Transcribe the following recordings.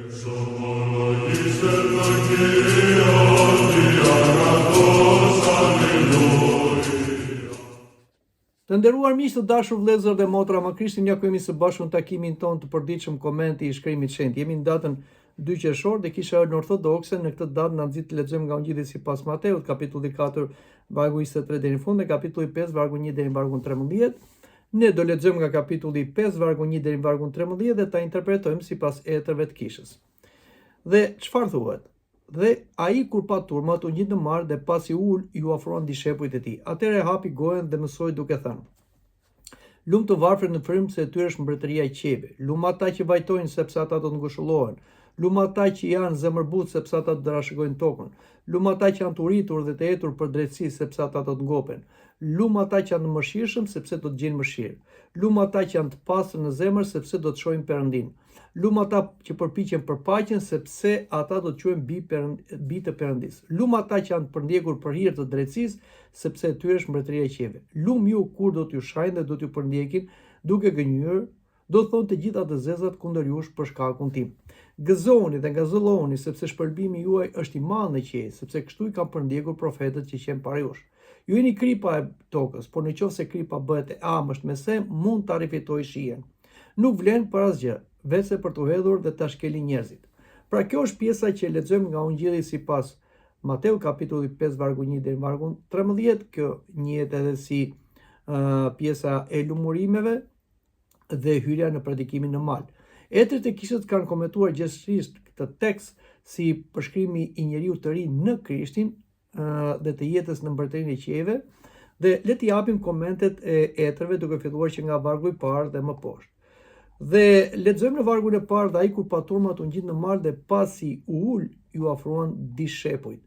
Të nderuar miq të dashur vëllezër dhe motra, ma Krishtin ja ku jemi së bashku në takimin ton të përditshëm komenti i shkrimit shenjtë. Jemi në datën 2 qershor dhe kisha në ortodokse në këtë datë na nxit të lexojmë nga Ungjilli sipas Mateut, kapitulli 4, vargu 23 deri në fund dhe kapitulli 5, vargu 1 deri në vargun 13. Ne do lexojmë nga kapitulli 5, vargu 1 deri në vargun 13 dhe ta interpretojmë sipas etërve të kishës. Dhe çfarë thuhet? Dhe ai kur pa turmat u ngjit në mar dhe pasi ul ju ofruan dishepujt e tij. Atëherë hapi gojen dhe mësoi duke thënë: Lum të varfër në frymë se tyre është mbretëria e qiejve. Lum ata që vajtojnë sepse ata do të ngushëllohen. Lum ata që janë zemërbut sepse ata do të rashëgojnë tokën. Lum ata që janë të uritur dhe të etur për drejtësi sepse ata do të ngopen. Lum ata që janë të mëshirshëm sepse do të gjejnë mëshirë. Lum ata që janë të pastër në zemër sepse do të shohin Perëndin. Lum ata që përpiqen për paqen sepse ata do të quhen bi të Perëndis. Lum ata që janë të përndjekur për hir të drejtësisë sepse tyre është mbretëria e qiejve. Lum ju kur do t'ju shajnë dhe do t'ju përndjekin duke gënjur, do thonë të gjitha të zezat kundër jush për shkakun tim. Gëzoni dhe gazëlloni sepse shpërbimi juaj është i madh në qiell, sepse kështu i kanë përndjekur profetët që qenë para jush. Ju jeni kripa e tokës, por nëse kripa bëhet e amësht me se, mund ta rifitojë shijen. Nuk vlen për asgjë, vetëse për të hedhur dhe ta shkelin njerëzit. Pra kjo është pjesa që lexojmë nga Ungjilli sipas Mateu kapitulli 5 vargu 1 deri në vargun 13. Kjo njihet edhe si pjesa e lumurimeve dhe hyrja në predikimin në mal. Etët e kishës kanë komentuar gjithësisht këtë tekst si përshkrimi i njeriu të ri në Krishtin dhe të jetës në mbretërinë e qiejve, dhe le t'i japim komentet e etërve duke filluar që nga vargu i parë dhe më poshtë. Dhe lexojmë në vargun e parë: dhe ai kur pa turmat u ngjit në mal dhe pasi u ul ju ofruan dishepujt.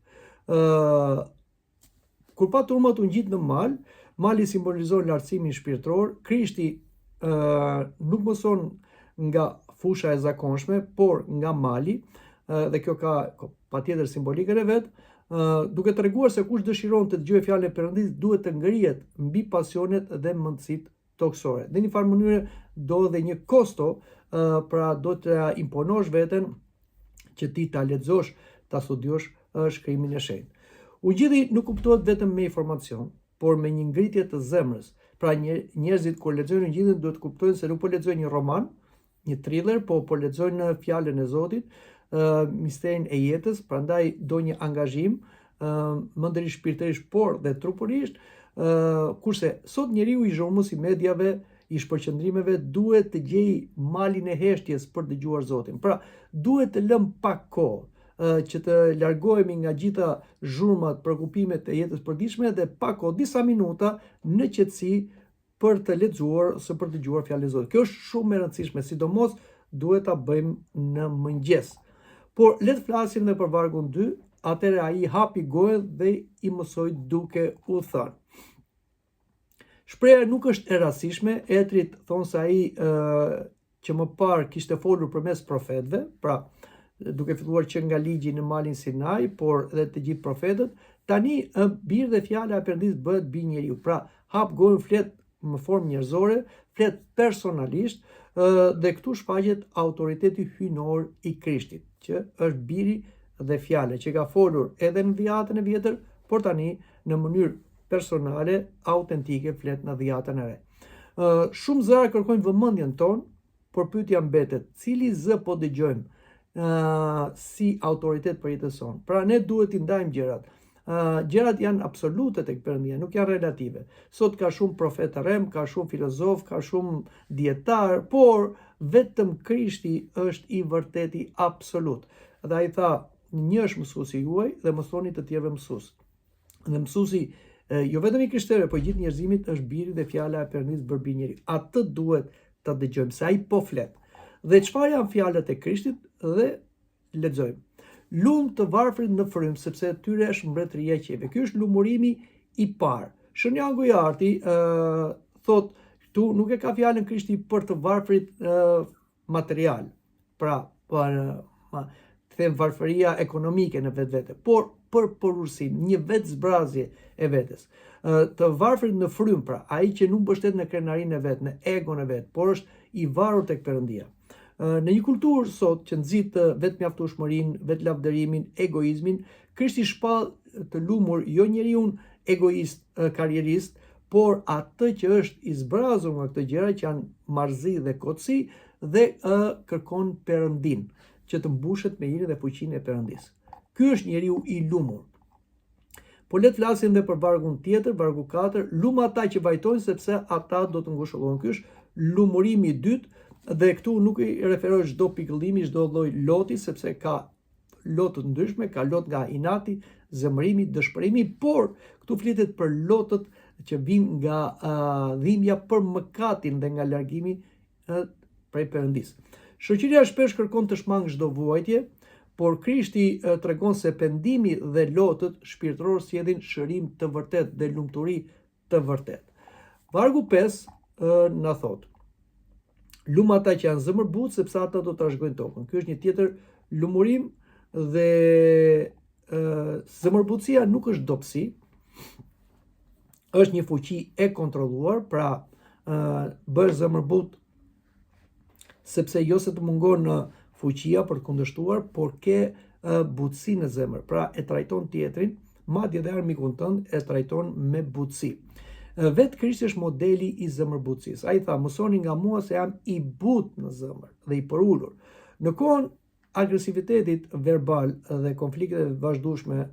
Kur pa turmat u ngjit në mal, mali simbolizon lartësimin shpirtëror. Krishti nuk mëson nga fusha e zakonshme, por nga mali, dhe kjo ka patjetër simbolikën e vet, duke treguar se kush dëshiron të dëgjojë fjalën e Perëndis duhet të ngrihet mbi pasionet dhe mendësitë toksore. Në një farë mënyrë do dhe një kosto, pra do të imponosh veten që ti ta lexosh, ta studiosh shkrimin e shenjtë. Ungjilli nuk kuptohet vetëm me informacion, por me një ngritje të zemrës. Pra njerëzit kur lexojnë Ungjillin duhet të kuptojnë se nuk po lexojnë një roman, një thriller, po lexojnë fjalën e Zotit, misterin e jetës, prandaj do një angazhim, mendërisht, shpirtërisht, por dhe trupurisht. Kurse sot njeriu i zhurmës i mediave, i shpërqendrimeve duhet të gjejë malin e heshtjes për dëgjuar Zotin. Pra duhet të lëm pak kohë që të largohemi nga gjitha zhurmat, prekupimet e jetës përditshme dhe pak kohë, disa minuta në qetësi për të lexuar ose për të dëgjuar fjalën e Zotit. Kjo është shumë e rëndësishme, sidomos duhet ta bëjmë në mëngjes. Por le të flasim edhe për vargun 2. Atëherë ai hapi gojen dhe i mësoi duke u thënë. Shpreha nuk është e rastishme. Etrit thonë se ai që më parë kishte folur përmes profetëve, pra duke filluar që nga ligji në malin Sinai, por edhe të gjithë profetët, tani birë dhe fjala e Perëndis bëhet bi njeriu. Pra hap gojen, flet në formë njerëzore, flet personalisht, dhe këtu shfaqet autoriteti hyjnor i Krishtit, që është biri dhe fjala që ka folur edhe në dhjetën e vjetër, por tani në mënyrë personale, autentike, flet në dhjetën e re. Shumë zëra kërkojnë vëmendjen tonë, por pyetja mbetet, cili zë po dëgjojmë si autoritet për jetën sonë? Pra ne duhet t'i ndajmë gjërat. Gjërat janë absolute tek Perëndia, nuk janë relative. Sot ka shumë profet rrem, ka shumë filozof, ka shumë dietar, por vetëm Krishti është i vërteti absolut. Dhe ai tha, një është mësuesi juaj dhe mësoni të tjerëve mësues. Dhe mësuesi jo vetëm i krishterëve, por gjithë njerëzimit është biri dhe fjala e Perëndis bërë bi njeriu. Atë duhet ta dëgjojmë, se ai po flet. Dhe çfarë janë fjalët e Krishtit? Dhe lexojmë. Lum të varfrit në frymë, sepse tyre është mbretëria e qiejve. Ky është lumurimi i parë. Shënjangu i arti thot, këtu nuk e ka fjalën Krishti për të varfrit material, pra të them varfëria ekonomike në vetvete, por për porursin, një vetë zbrazje e vetes. Të varfrit në frymë, pra ai që nuk mbështet në krenarinë e vet, në egon e vet, por është i varur tek Perëndia. Në një kulturë sot që nxit vetë mjaftueshmërinë, vetë lavdërimin, egoizmin, Krishti shpall të lumur jo njeriu egoist, karrierist, por atë që është i zbrazur nga këto gjëra që janë marrëzi dhe kotësi dhe kërkon Perëndin, që të mbushet me hirin dhe fuqinë e Perëndisë. Ky është njeriu i lumur. Po le të flasim edhe për vargun tjetër, vargu 4, lumë ata që vajtojnë sepse ata do të ngushëllohen. Ky është lumërimi i dytë dhe këtu nuk i referohet çdo pikëllimi, çdo lloj loti, sepse ka lotë të ndryshme, ka lot nga inati, zemërimi, dëshpërimi, por këtu flitet për lotët që vijnë nga dhimbja për mëkatin dhe nga largimi prej Perëndisë. Shoqëria shpesh kërkon të shmangë çdo vuajtje, por Krishti tregon se pendimi dhe lotët shpirtëror sjellin shërim të vërtet dhe lumturi të vërtet. Vargu 5 na thot: lumë ata që janë zemërbutë sepse ata do të trashëgojnë tokën. Ky është një tjetër lumurim dhe zemërbutësia nuk është dobësi, është një fuqi e kontrolluar, pra bësh zemërbut sepse jo se të mungon fuqia për të kundërshtuar, por ke butësi në zemër, pra e trajton tjetrin, madje edhe armikun tënd e trajton me butësi. Vetë Krishti është modeli i zemërbutësisë. Ai tha, mësoni nga mua se jam i butë në zemër dhe i përulur. Në kohën agresivitetit verbal dhe konflikteve vazhdueshme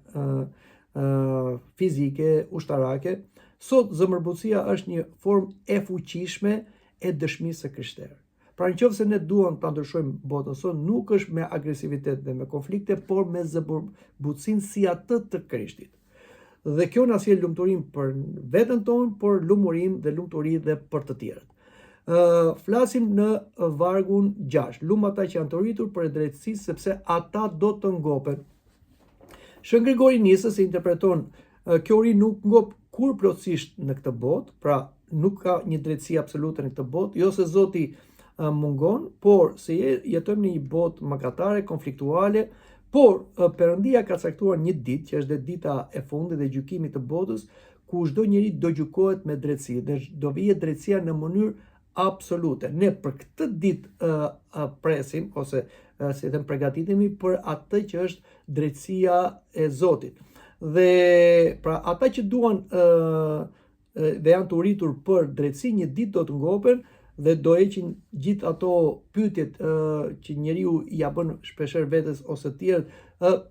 fizike, ushtarake, sot zemërbutësia është një formë e fuqishme e dëshmisë së krishterë. Pra nëse ne duam ta ndryshojmë botën sot, nuk është me agresivitet dhe me konflikte, por me zemërbutësinë si atë të Krishtit. Dhe kjo na sjell lumturinë për veten tonë, por lumurinë dhe lumturi dhe për të tjerët. Flasim në vargun 6. Lumë ata që janë të rritur për drejtësisë, sepse ata do të ngopen. Shën Grigori Nisës e interpreton kjo uri nuk ngop kur plotësisht në këtë botë, pra nuk ka një drejtësi absolute në këtë botë, jo se Zoti mungon, por se jetojmë në një botë mëkatare, konfliktuale, por Perëndia ka caktuar një ditë, që është dita e fundit dhe gjykimit të botës, ku çdo njeri do gjykohet me drejtësi dhe do vihet drejtësia në mënyrë absolute. Ne për këtë ditë presim ose si të përgatitemi për atë që është drejtësia e Zotit. Dhe pra ata që duan dhe janë të uritur për drejtësi, një ditë do të ngopen dhe do heqin gjithë ato pyetjet që njeriu ja bën shpeshherë vetes ose të tjerët,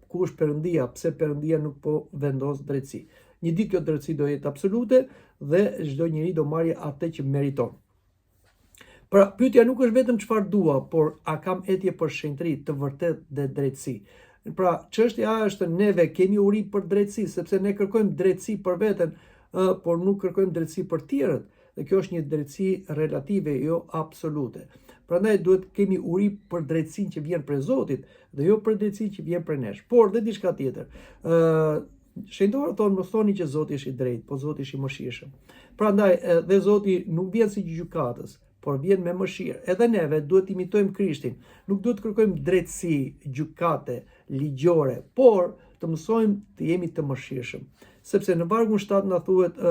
ku është Perëndia, pse Perëndia nuk po vendos drejtësi. Një ditë kjo drejtësi do jetë absolute dhe çdo njeri do marrë atë që meriton. Pra pyetja nuk është vetëm çfarë dua, por a kam etje për shenjtëri të vërtet dhe drejtësi. Pra çështja është neve kemi uri për drejtësi, sepse ne kërkojmë drejtësi për veten, por nuk kërkojmë drejtësi për tjerët. Dhe kjo është një drejtësi relative, jo absolute. Prandaj duhet kemi uri për drejtësinë që vjen prej Zotit dhe jo për drejtësinë që vjen prej nesh. Por dhe diçka tjetër. Shenjtorët thonë mos thoni që Zoti është i drejtë, po Zoti është i mëshirshëm. Prandaj dhe Zoti nuk vjen si gjykatës, por vjen me mëshirë. Edhe neve duhet të imitojmë Krishtin. Nuk duhet të kërkojmë drejtësi, gjykate, ligjore, por të mësojmë të jemi të mëshirshëm. Sepse në vargun 7 na thuhet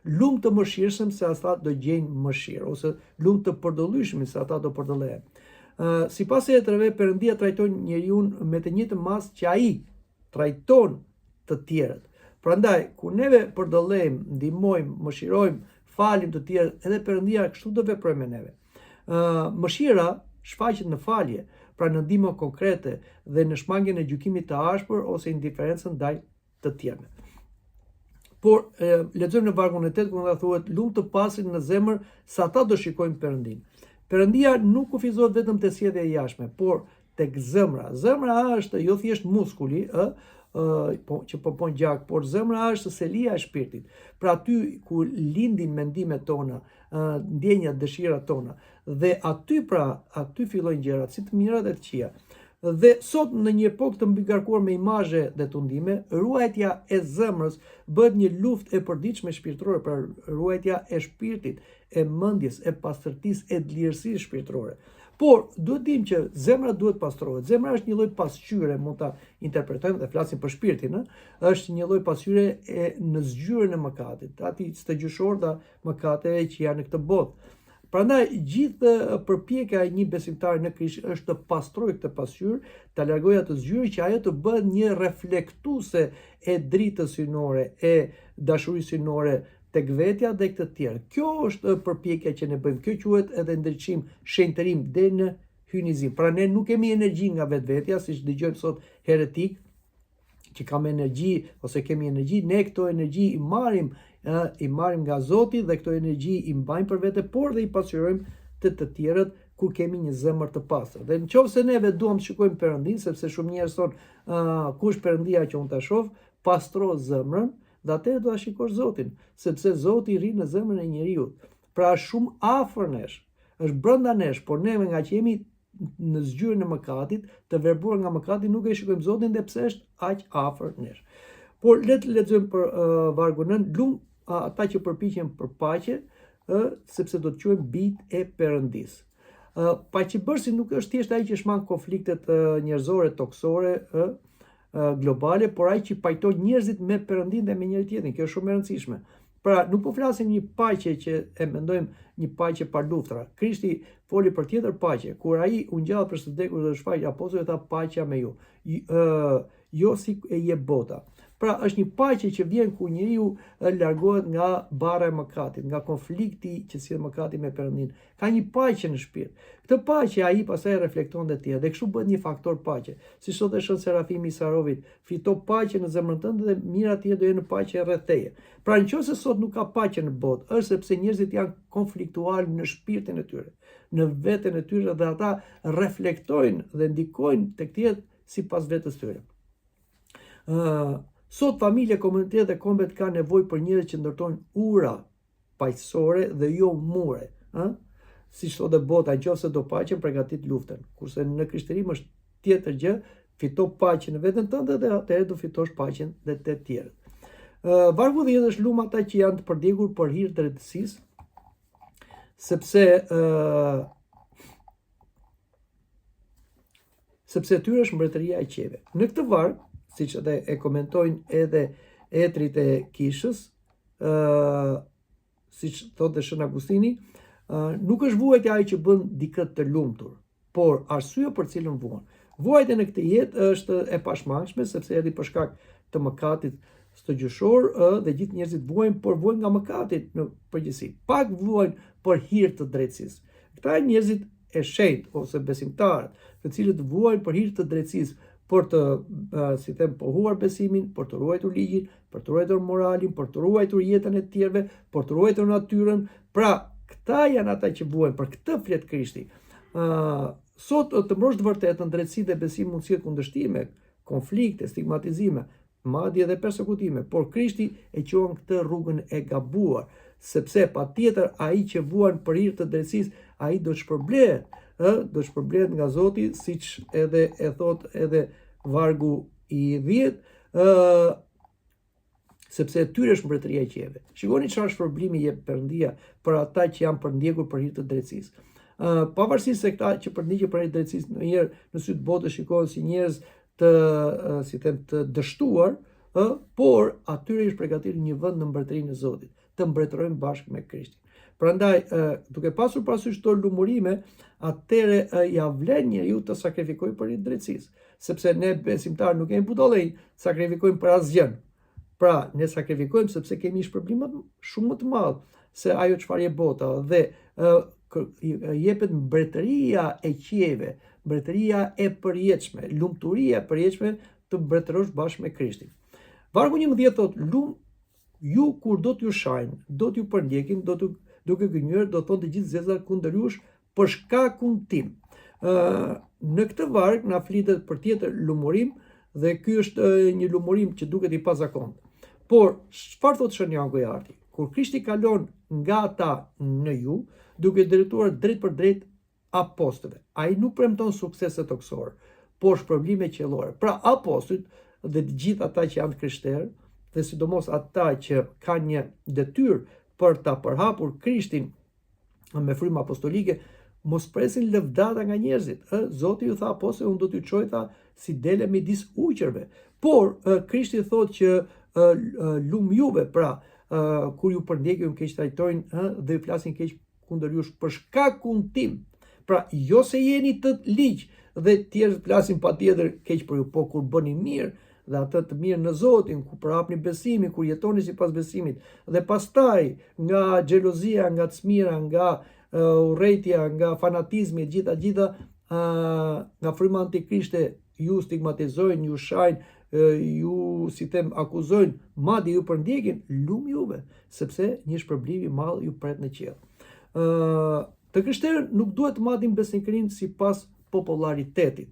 lumë të mëshirshëm se ata do gjejnë mëshirë, ose lumë të përdollyeshëm se ata do përdolleen. Sipas Etrave, Perëndia trajton njeriu me të njëjtën masë që ai trajton të tjerët. Prandaj, kur neve përdollejmë, ndihmojmë, mëshirojmë, falim të tjerët, edhe Perëndia kështu do veprojë me neve. Mëshira shfaqet në falje, pra në ndihmë konkrete dhe në shmangjen e gjykimit të ashpër ose indiferencën ndaj të tjerëve. Por lexojmë në vargun e 8 ku na thuhet lumë të pastrit në zemër se ata do shikojnë Perëndin. Perëndia nuk kufizohet vetëm te sjellja e jashtme, por tek zemra. Zemra është jo thjesht muskuli, që popon gjak, por zemra është selia e shpirtit. Pra aty ku lindin mendimet tona, ndjenjat, dëshirat tona. Dhe aty fillojnë gjërat, si të mirat e të këqija. Dhe sot në një epokë të mbigarkuar me imazhe dhe tundime, ruajtja e zemrës bëhet një luftë e përditshme shpirtërore, për ruajtja e shpirtit, e mendjes, e pastërtisë, e lirësisë shpirtërore. Por duhet dim që zemra duhet pastrohet. Zemra është një lloj pasqyre, mund ta interpretojmë dhe flasim për shpirtin, është një lloj pasqyre në zgjyrën e mëkatit, aty të gjyshorta mëkateve që janë në këtë botë. Prandaj gjithë përpjekja e një besimtari në Krisht është të pastrojë këtë pasqyrë, ta largojë atë zgjuar që ajo të bëhet një reflektuese e dritës synore, e dashurisë synore tek vetja dhe këtë tjerë. Kjo është përpjekja që ne bëjmë. Kjo quhet edhe ndriçim, shenjtërim deri në hynizim. Pra ne nuk kemi energji nga vetvetja, siç dëgjojmë sot heretik, që kam energji ose kemi energji, ne këto energji i marrim nga Zoti dhe këto energji i mbajmë për vete, por dhe i pasqyrojmë të tjerët kur kemi një zemër të pastër. Dhe nëse neve duam të shikojmë Perëndin, sepse shumë njerëz thonë, kush Perëndia që unë ta shoh, pastro zemrën, dhe atëherë do ta shikosh Zotin, sepse Zoti rri në zemrën e njeriu. Pra shumë afër nesh, është brenda nesh, por neve nga që jemi në zgjyrën e mëkatit, të verbuar nga mëkati, nuk e shikojmë Zotin dhe pse është aq afër nesh. Por le të lexojmë për vargu 9, ata që përpiqen për paqe, sepse do të quhen bijtë e Perëndis. Paqebërsi nuk është thjesht ai që shman konfliktet njerëzore, toksore, globale, por ai që pajton njerëzit me Perëndin dhe me njëri tjetrin. Kjo është shumë e rëndësishme. Pra, nuk po flasim një paqe që e mendojmë një paqe pa luftra. Krishti foli për tjetër paqe. Kur ai u ngjall për së vdekur dhe shfaq apostujve, tha paqja me ju. Jo si e jep bota. Pra, është një paqe që vjen ku njeriu largohet nga barra e mëkatit, nga konflikti që sjell mëkati me Perëndin. Ka një paqe në shpirt. Këtë paqe ai pastaj reflekton dhe tjetër, dhe kështu bëhet një faktor paqe. Si sot e shën Serafimi i Sarovit, fito paqe në zemrën tënde dhe mirat tjerë do jenë në paqe rreth teje. Pra, nëse sot nuk ka paqe në botë, është sepse njerëzit janë konfliktual në shpirtin e tyre, në veten e tyre, dhe ata reflektojnë dhe ndikojnë tek tjetër sipas vetes tyre. Sot familje, komunitet dhe kombet ka nevojë për njerëz që ndërtojnë ura paqësore dhe jo mure. Siç thotë bota, nëse do paqen, përgatit luftën. Kurse në krishtërim është tjetër gjë, fito paqen në veten tënde dhe atëherë do fitosh paqen dhe të tjerët. Vargu 10 është lum ata që janë të përdjegur për hir të drejtësisë, sepse tyre është mbretëria e qiellit. Në këtë varg, siç edhe e komentojnë edhe etrit e kishës, siç thotë Shën Agustini, nuk është vuajtja ai që bën dikë të lumtur, por arsyeja për cilën vuan. Vuajtja në këtë jetë është e pashmangshme, sepse erdhi për shkak të mëkatit stëgjëshor dhe gjithë njerëzit vuajnë, por vuajnë nga mëkati në përgjithësi. Pak vuajnë për hir të drejtësisë. Këta janë njerëzit e shenjtë ose besimtarët, të cilët vuajnë për hir të drejtësisë, për të pohuar besimin, për të ruajtur ligjin, për të ruajtur moralin, për të ruajtur jetën e tjerëve, për të ruajtur natyrën. Pra, këta janë ata që vuajnë, për këtë flet Krishti. Sot të mbrosh të vërtetën, drejtësi dhe besim mund të sjellë kundërshtime, konflikte, stigmatizime, madje edhe persekutime, por Krishti e quan këtë rrugën e gabuar, sepse patjetër ai që vuan për hir të drejtësisë, ai do të shpërblehet, nga Zoti, siç edhe e thot edhe vargu i 10, sepse tyre është mbretëria e qiellit. Shikoni çfarë shpërblimi jep Perëndia për ata që janë përndjekur për hir të drejtësisë. Pavarësisht se këta që përndjekën për hir të drejtësisë ndonjëherë në sy të botës shikohen si njerëz të dështuar, por atyre është përgatitur një vend në mbretërinë e Zotit, të mbretërojnë bashkë me Krishtin. Prandaj, duke pasur parasysh këto lumurime, atëherë ja vlen njeriu të sakrifikojë për hir të drejtësisë, sepse ne besimtarë nuk kemi butollëj, sakrifikojmë për asgjë. Pra, ne sakrifikojmë sepse kemi shpërblim shumë më të madh se ajo çfarë jep bota, dhe jepet mbretëria e qiejve, mbretëria e përjetshme, lumturia e përjetshme të mbretërosh bashkë me Krishtin. Vargu 11 thotë, ju kur do t'ju shajnë, do t'ju përndjekin, duke gënjur, do thonë të gjithë zezat kundër jush për shkakun tim. Në këtë varg na flitet për tjetër lumurim, dhe ky është një lumurim që duket i pazakont. Por çfarë thotë Shënjanku i Arti? Kur Krishti kalon nga ata në ju, duke drejtuar drejt për drejt apostujve, ai nuk premton suksese toksore, por shpërblime qiellore. Pra apostujt dhe të gjithë ata që janë krishterë, dhe sidomos ata që kanë një detyrë për ta përhapur Krishtin me frymë apostolike, mos presin lëvdata nga njerëzit. Zoti ju tha apostujve, unë do t'ju çoj si dele midis uqërve. Por Krishti thotë që lum juve, pra kur ju përndjekin, ju keq trajtojnë dhe ju flasin keq kundër jush për shkakun tim. Pra, jo se jeni të ligj dhe tjerë flasin patjetër keq për ju, po kur bëni mirë dhe atë të mirë në Zotin, ku prapni besimin, kur jetoni sipas besimit, dhe pastaj nga xhelozia, nga çmira, nga urrejtja, nga fanatizmi, gjitha nga fryma antikrishte ju stigmatizojnë, ju shajnë, ju si them akuzojnë, madje ju përndjekin, lum juve, sepse një shpërblim i madh ju pret në qiell. Të krishterët nuk duhet të marrin besnikërinë sipas popularitetit.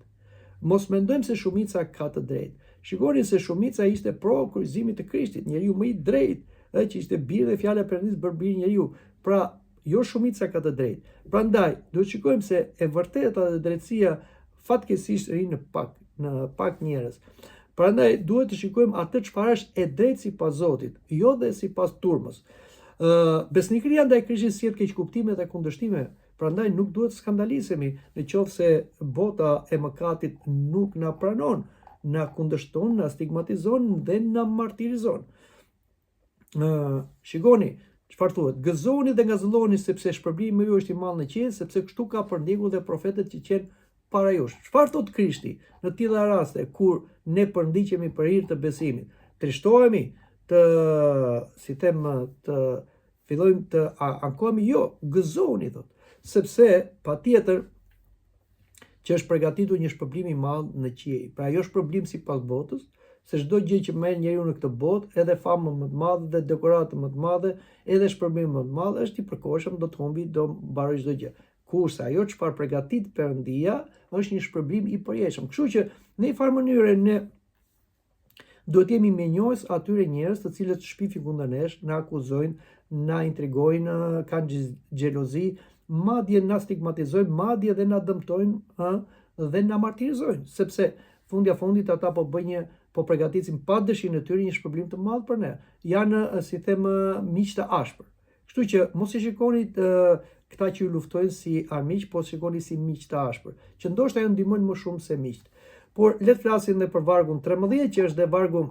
Mos mendojmë se shumica ka të drejtë. Shikoni se shumica ishte pro kryqëzimit të Krishtit, njeriu më i drejtë, që ishte birë dhe fjala e Perëndisë bërë birë njeriu. Pra, jo shumica ka të drejtë. Prandaj, duhet shikojmë se e vërteta dhe drejtësia fatkeqësisht rinë në pak njerëz. Prandaj duhet të shikojmë atë çfarë është e drejtë sipas Zotit, jo dhe sipas turmës. Besnikëria ndaj Krishtit sjell keq kuptime dhe kundërshtime. Prandaj nuk duhet skandalizemi nëse bota e mëkatit nuk na pranon, na kundërshton, na stigmatizon dhe na martirizon. Shikoni, çfarë thuhet? Gëzoni dhe ngazëlloni sepse shpërblimi ju është i madh në qiell, sepse kështu ka përndjekur dhe profetët që qenë para jush. Çfarë thot Krishti në tilla raste kur ne përndiqemi për hir të besimit? Trishtohemi, të fillojmë të ankohemi? Jo, gëzoni thot, sepse patjetër që është përgatitur një shpërblim i madh në qiell. Pra jo shpërblim sipas botës, se çdo gjë që merr njeriu në këtë botë, edhe famë më të madhe dhe dekoratë më të madhe, edhe shpërblim më të madh, është i përkohshëm, do të humbi, do mbaroj çdo gjë. Kurse ajo çfarë përgatit Perëndia është një shpërblim i përjetshëm. Kështu që në një farë mënyrë ne duhet jemi menjojës atyre njerëz të cilët shpifin kundër nesh, na akuzojnë, na intrigojnë, kanë xhelozi, madje na stigmatizojnë, madje dhe na dëmtojnë dhe na martirizojnë, sepse fundja fundit ata po përgatisin pa dëshirën e tyre një shpërblim të madh për ne. Janë, si them, miq të ashpër. Kështu që mos i shikoni këta që ju luftojnë si armiq, po shikoni si miq të ashpër, që ndoshta ju ndihmojnë më shumë se miqt. Por le të flasim edhe për vargun 13, që është dhe vargu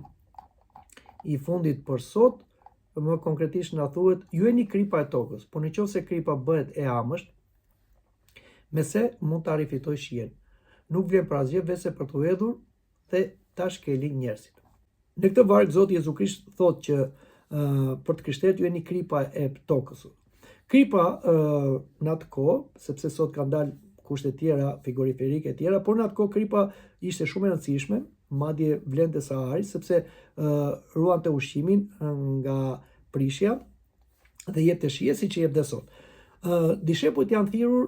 i fundit për sot. Më konkretisht na thuhet, ju jeni kripa e tokës, por nëse kripa bëhet e amësht, me se mund ta rifitoj shijen. Nuk vlen për asgjë veçse për t'u hedhur dhe ta shkeli njerëzit. Në këtë varg Zoti Jezu Krisht thotë që për të krishterët ju jeni kripa e tokës. Kripa në atë kohë, sepse sot kanë dalë kushte tjera, frigoriferike tjera, por në atë kohë kripa ishte shumë e rëndësishme, madje vlente sa ari, sepse ruante ushqimin nga prishja dhe jepte shije siç e jep dhe sot. Dishepujt janë thirrur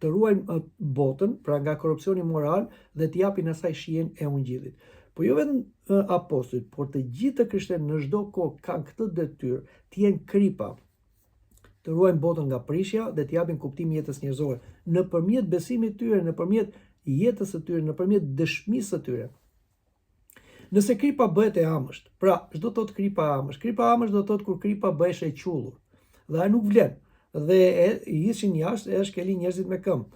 të ruajnë botën, pra nga korrupsioni moral dhe të japin asaj shijen e ungjillit. Po jo vetëm apostujt, por të gjithë të krishterët në çdo kohë kanë këtë detyrë të jenë kripa, të ruajnë botën nga prishja dhe të japin kuptim jetës njerëzore nëpërmjet besimit të tyre, nëpërmjet jetës së tyre, nëpërmjet dëshmisë së tyre. Nëse kripa bëhet e amësht, pra çdo të thotë kripa e amësht. Kripa e amësht do të thotë kur kripa bëhesh e qullur. Dhe ai nuk vlen. Dhe ishin jashtë e shkelin njerëzit me këmbë.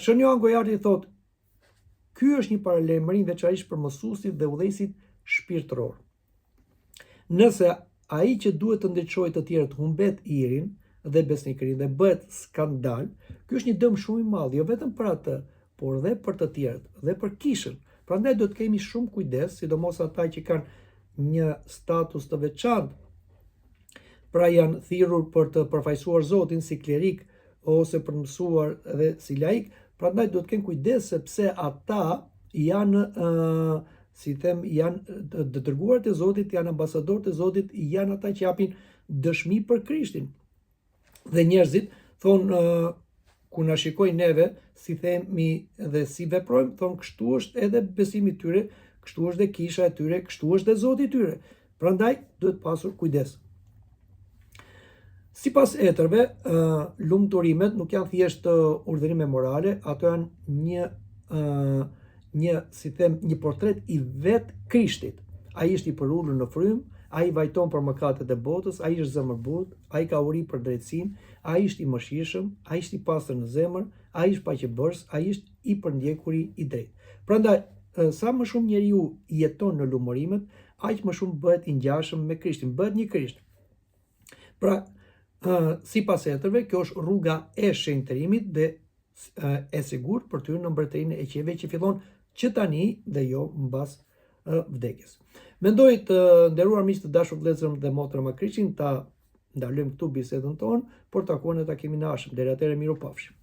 Shën Joan Gojardi thotë, ky është një paralajmërim veçanërisht për mësuesit dhe udhëheqësit shpirtëror. Nëse ai që duhet të ndriçojë të tjerët humbet irin dhe besnikërinë dhe bëhet skandal, ky është një dëm shumë i madh, jo vetëm për atë, por edhe për të tjerët dhe për kishën. Prandaj do të kemi shumë kujdes, sidomos ata që kanë një status të veçantë, pra janë thirrur për të përfaqësuar Zotin si klerik ose për të mësuar dhe si laik. Prandaj do të kenë kujdes sepse ata janë, si them, janë të dërguar të Zotit, janë ambasadorë të Zotit, janë ata që japin dëshmi për Krishtin. Dhe njerëzit thonë, kur na shikojnë neve, si themi dhe si veprojmë, thonë kështu është edhe besimi i tyre, kështu është dhe kisha e tyre, kështu është dhe Zoti i tyre. Prandaj duhet pasur kujdes. Sipas etërve, lumturimet nuk janë thjesht urdhërime morale, ato janë një portret i vetë Krishtit. Ai është i përulur në frymë, ai vajton për mëkatet e botës, ai është zemërbut, ai ka uri për drejtësinë, ai është i mëshirshëm, ai është i pastër në zemër, ai është paqëbërës, ai është i përndjekuri i drejtë. Prandaj, sa më shumë njeriu jeton në lumërimet, aq më shumë bëhet i ngjashëm me Krishtin, bëhet një Krisht. Pra, sipas etërve, kjo është rruga e shenjtërimit dhe e sigurt për të hyrë në mbretërinë e qiejve që fillon që tani dhe jo mbas vdekjes. Mendoj të nderuar miq të dashur vëllezër dhe motra Makrishin ta ndalojmë këtu bisedën tonë, por takuar në takimin e ardhshëm. Deri atëherë, miru pafshim.